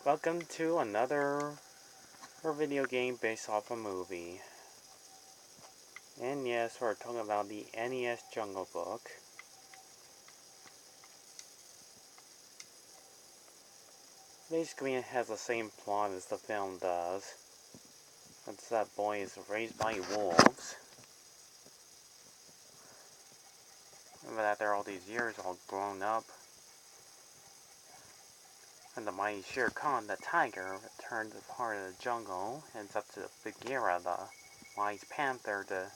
Welcome to another video game based off a movie. And yes, we're talking about the NES Jungle Book. Basically, it has the same plot as the film does. It's that boy is raised by wolves. But after all these years, all grown up, and the mighty Shere Khan, the tiger, returns as part of the jungle, and it's up to Bagheera, the wise panther, to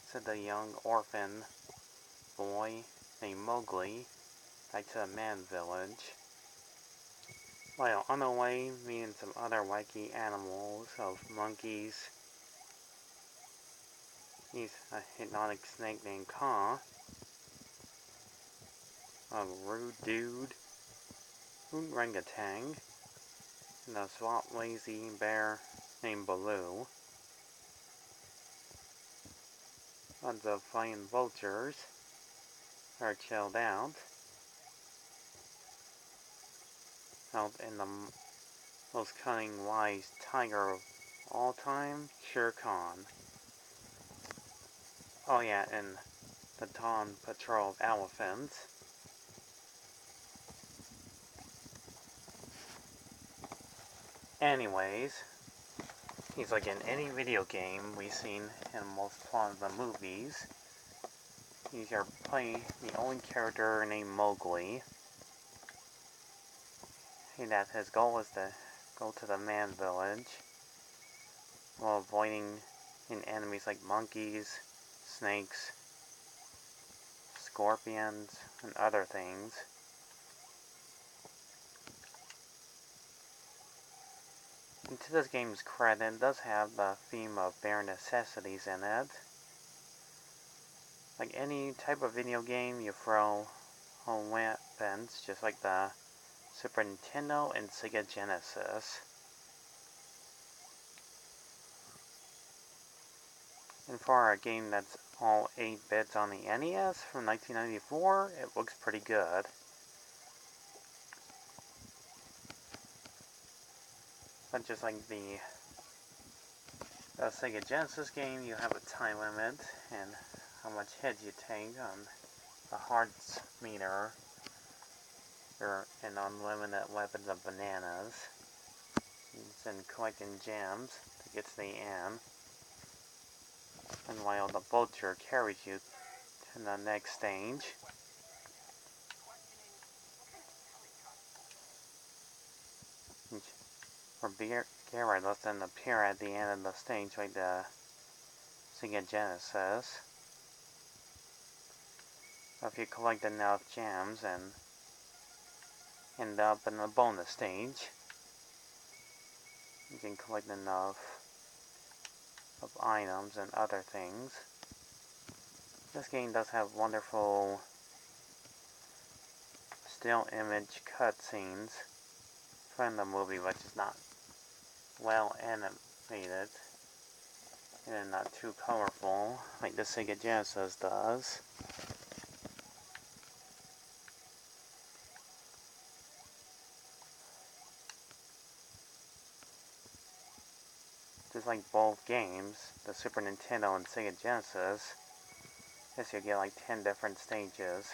send the young orphan boy named Mowgli back to the man village. While on the way, meeting some other wacky animals of monkeys. He's a hypnotic snake named Ka, a rude dude, orangutan, and a swamp lazy bear named Baloo. Lots of flying vultures are chilled out in the most cunning, wise tiger of all time, Shere Khan. Oh yeah, and the Dawn Patrol of elephants. Anyways, he's like in any video game we've seen in most of the movies. He's your the only character named Mowgli. And that his goal is to go to the man village while avoiding enemies like monkeys, snakes, scorpions, and other things. And to this game's credit, it does have the theme of bare necessities in it. Like any type of video game, you throw home weapons, just like the Super Nintendo and Sega Genesis. And for a game that's all 8 bits on the NES from 1994, it looks pretty good. But just like the Sega Genesis game, you have a time limit and how much hits you take on the hearts meter, and unlimited weapons of bananas, and collecting gems to get to the end. And while the vulture carries you to the next stage, or Bagheera doesn't appear at the end of the stage like the Sega Genesis. If you collect enough gems and end up in the bonus stage, you can collect enough of items and other things. This game does have wonderful still image cutscenes from the movie, which is not well animated and not too colorful like the Sega Genesis does. Just like both games, the Super Nintendo and Sega Genesis, yes, you get like 10 different stages.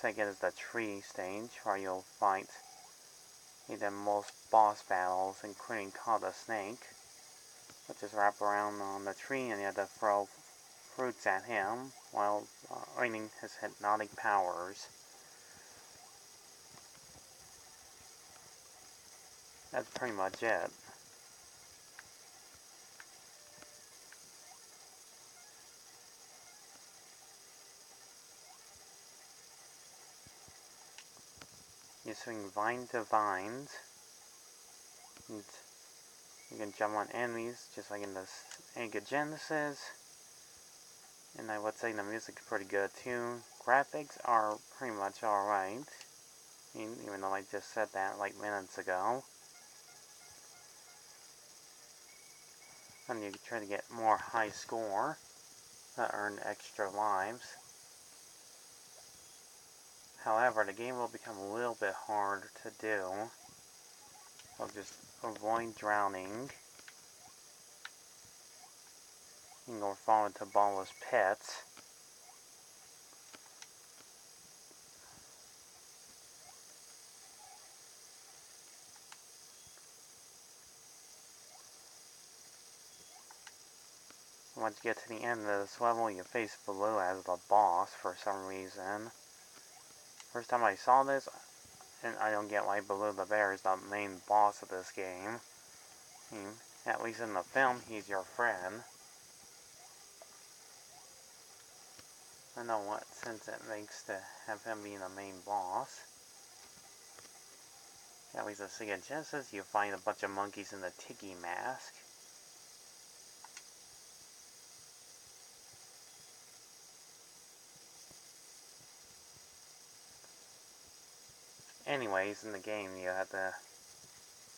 Sega is the tree stage, where you'll fight either most boss battles, including Call the Snake, which is wrap around on the tree and you have to throw fruits at him while earning his hypnotic powers. That's pretty much it. You swing vine to vines. And you can jump on enemies just like in the Sega Genesis. And I would say the music's pretty good too. Graphics are pretty much alright. Even though I just said that like minutes ago. And you can try to get more high score to earn extra lives. However, the game will become a little bit hard to do. So just avoid drowning. Or fall into bottomless pits. Once you get to the end of this level, you face Baloo as the boss for some reason. First time I saw this, and I don't get why Baloo the Bear is the main boss of this game. At least in the film, he's your friend. I don't know what sense it makes to have him being the main boss. At least in Sega Genesis, you find a bunch of monkeys in the Tiki mask. Anyways, in the game, you have to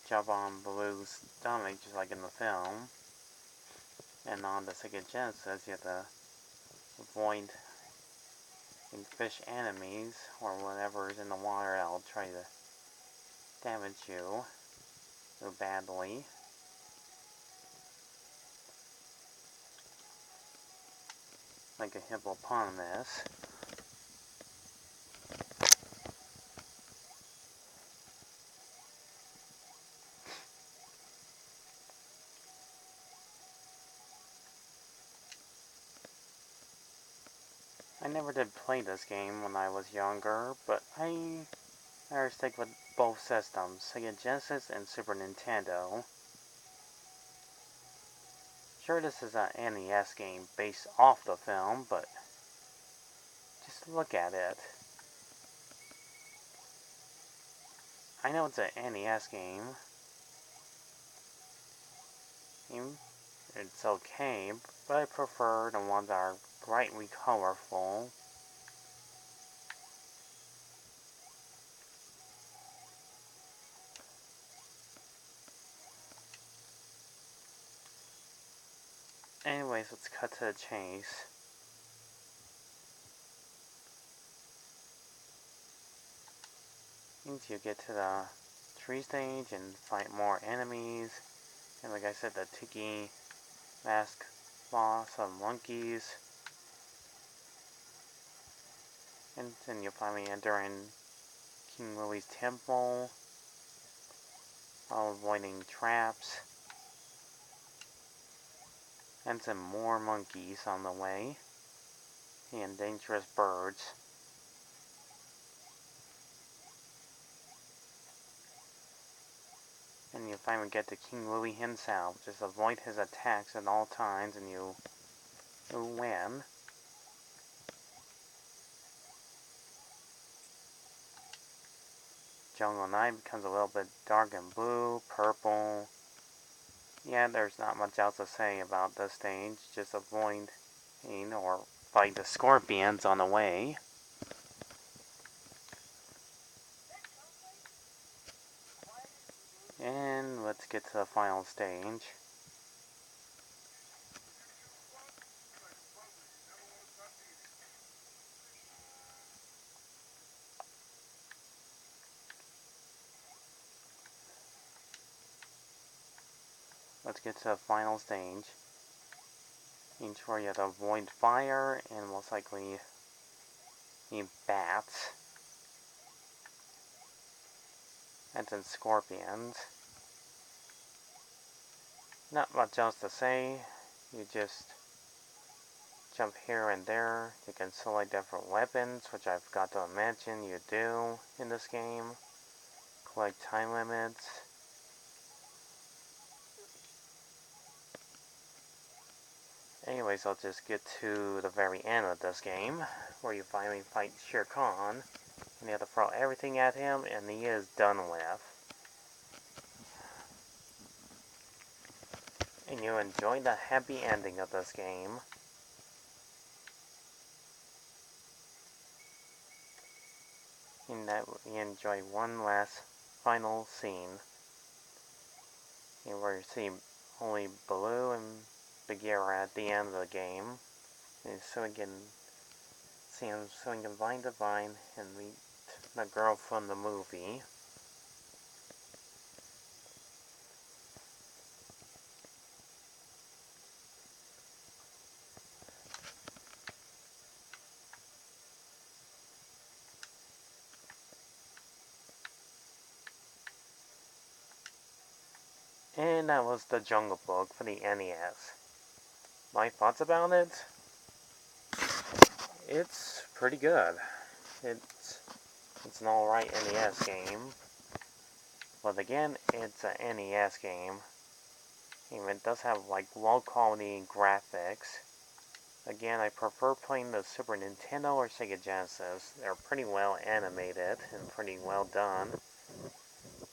jump on Baloo's stomach, just like in the film. And on the Sega Genesis, you have to avoid fish enemies or whatever is in the water that'll try to damage you so badly. Like a hippopotamus. I never did play this game when I was younger, but I never stick with both systems, Sega Genesis and Super Nintendo. Sure, this is an NES game based off the film, but just look at it. I know it's an NES game. It's okay, but I prefer the ones that are brightly colorful. Anyways, let's cut to the chase. Once you get to the tree stage and fight more enemies, and like I said, the Tiki mask boss of monkeys, and then you'll finally enter in King Louie's temple while avoiding traps, and some more monkeys on the way, and dangerous birds. And you finally get to King Louie himself. Just avoid his attacks at all times and you'll win. Jungle Night becomes a little bit dark and blue, purple. Yeah, there's not much else to say about this stage. Just avoid or fight the scorpions on the way. And let's get to the final stage. Let's get to the final stage. Each where you have to avoid fire and most likely need bats. And then scorpions. Not much else to say. You just jump here and there. You can select different weapons, which I've got to mention you do in this game. Collect time limits. Anyways, I'll just get to the very end of this game, where you finally fight Shere Khan, and you have to throw everything at him, and he is done with. And you enjoy the happy ending of this game. And that you enjoy one last final scene, where you see only Baloo and Bagheera at the end of the game. And so we can see him swing from vine to vine and meet the girl from the movie. And that was the Jungle Book for the NES. My thoughts about it? It's pretty good. It's an alright NES game. But again, it's a NES game. And it does have like low quality graphics. Again, I prefer playing the Super Nintendo or Sega Genesis. They're pretty well animated and pretty well done.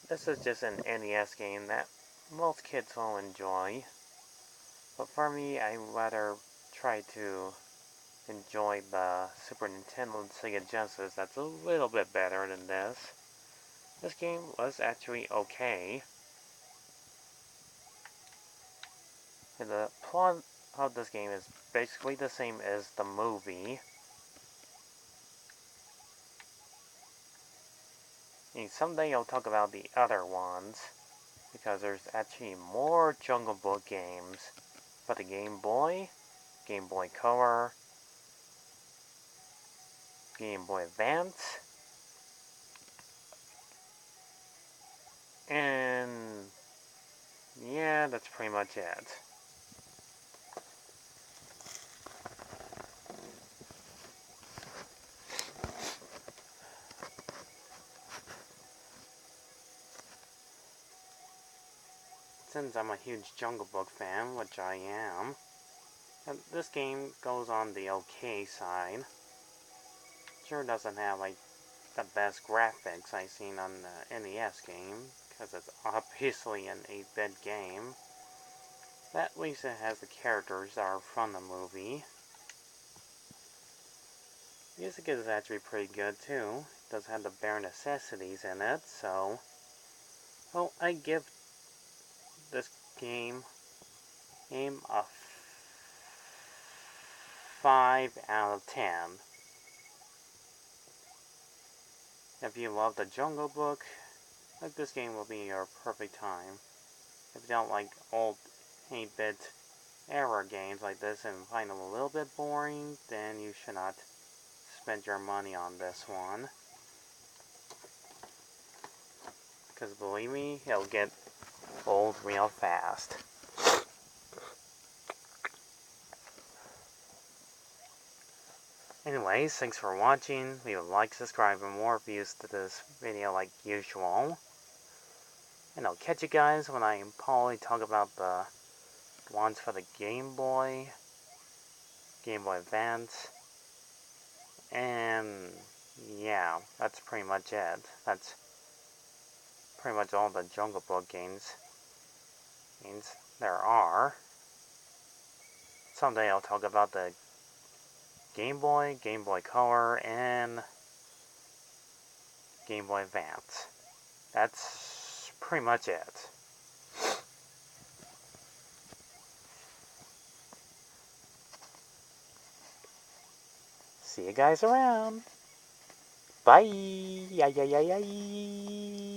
This is just an NES game that most kids will enjoy. But for me, I rather try to enjoy the Super Nintendo and Sega Genesis that's a little bit better than this. This game was actually okay. And the plot of this game is basically the same as the movie. And someday I'll talk about the other ones, because there's actually more Jungle Book games for the Game Boy, Game Boy Color, Game Boy Advance, and yeah, that's pretty much it. Since I'm a huge Jungle Book fan, which I am, this game goes on the okay side. Sure doesn't have like the best graphics I've seen on the NES game, because it's obviously an 8-bit game. But at least it has the characters that are from the movie. Music is actually pretty good too. It does have the bare necessities in it, so... Well, I give this game a 5 out of 10. If you love the Jungle Book, this game will be your perfect time. If you don't like old 8-bit era games like this and find them a little bit boring, then you should not spend your money on this one. Because believe me, it'll get old real fast. Anyways, thanks for watching. Leave a like, subscribe, and more views to this video like usual. And I'll catch you guys when I probably talk about the ones for the Game Boy, Game Boy Advance, and yeah, that's pretty much it. That's pretty much all the Jungle Book games there are. Someday I'll talk about the Game Boy, Game Boy Color, and Game Boy Advance. That's pretty much it. See you guys around. Bye. Yay, yay, yay, yay.